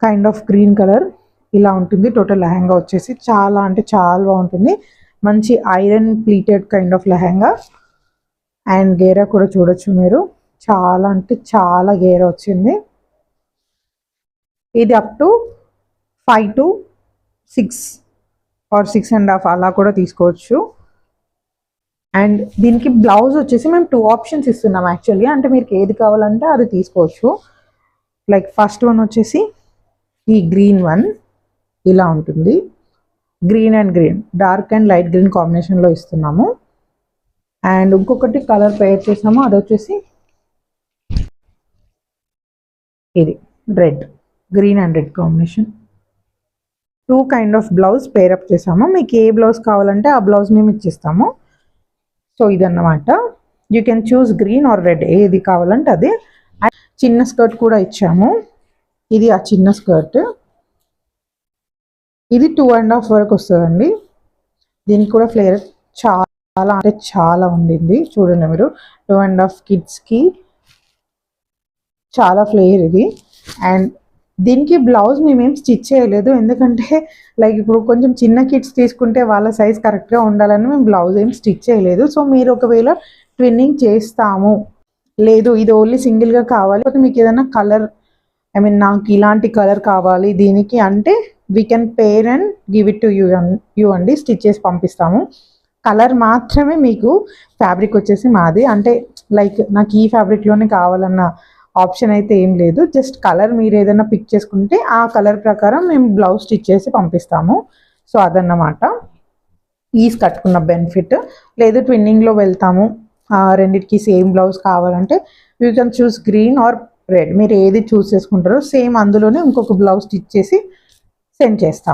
Kind of green colour ఇలా ఉంటుంది. Total lehenga వచ్చేసి చాలా అంటే చాలా బాగుంటుంది. మంచి iron pleated kind of lehenga. And గేరా కూడా చూడొచ్చు మీరు, చాలా అంటే చాలా గేరా వచ్చింది. ఇది అప్ టు 5 to 6 ఆర్ 6.5 అలా కూడా తీసుకోవచ్చు. అండ్ దీనికి బ్లౌజ్ వచ్చేసి మేము 2 ఆప్షన్స్ ఇస్తున్నాం యాక్చువల్లీ. అంటే మీకు ఏది కావాలంటే అది తీసుకోవచ్చు. లైక్ ఫస్ట్ వన్ వచ్చేసి ఈ గ్రీన్ వన్ ఇలా ఉంటుంది. Green and green, dark and light green కాంబినేషన్లో ఇస్తున్నాము. అండ్ ఇంకొకటి కలర్ పేర్ చేసాము, అది వచ్చేసి ఇది red, green and red combination. 2 kind of blouse pair up చేసాము. మీకు ఏ బ్లౌజ్ కావాలంటే ఆ బ్లౌజ్ మేము ఇచ్చిస్తాము. సో ఇదన్నమాట. You can choose green are red, ఏది కావాలంటే అది. అండ్ చిన్న స్కర్ట్ కూడా ఇచ్చాము. ఇది ఆ చిన్న స్కర్ట్, ఇది 2.5 వరకు వస్తుందండి. దీనికి కూడా ఫ్లేర్ చాలా అంటే చాలా ఉండింది. చూడండి మీరు, 2.5 కిడ్స్కి చాలా ఫ్లేర్ ఇది. అండ్ దీనికి బ్లౌజ్ మేమేం స్టిచ్ చేయలేదు, ఎందుకంటే లైక్ ఇప్పుడు కొంచెం చిన్న కిడ్స్ తీసుకుంటే వాళ్ళ సైజ్ కరెక్ట్గా ఉండాలని మేము బ్లౌజ్ ఏం స్టిచ్ చేయలేదు. సో మీరు ఒకవేళ ట్విన్నింగ్ చేస్తాము, లేదు ఇది ఓన్లీ సింగిల్గా కావాలి, లేకపోతే మీకు ఏదైనా కలర్ నాకు ఇలాంటి కలర్ కావాలి దీనికి అంటే we can pair and give it to you అండి, స్టిచ్ చేసి పంపిస్తాము. కలర్ మాత్రమే మీకు, ఫ్యాబ్రిక్ వచ్చేసి మాది. అంటే లైక్ నాకు ఈ ఫ్యాబ్రిక్లోనే కావాలన్న ఆప్షన్ అయితే ఏం లేదు. జస్ట్ కలర్ మీరు ఏదైనా పిక్ చేసుకుంటే ఆ కలర్ ప్రకారం మేము బ్లౌజ్ స్టిచ్ చేసి పంపిస్తాము. సో అదన్నమాట ఈజ్ కట్టుకున్న బెనిఫిట్. లేదు ట్విన్నింగ్లో వెళ్తాము, రెండింటికి సేమ్ బ్లౌజ్ కావాలంటే you can choose green are red, మీరు ఏది చూస్ చేసుకుంటారో సేమ్ అందులోనే ఇంకొక బ్లౌజ్ స్టిచ్ చేసి సెండ్ చేస్తాము.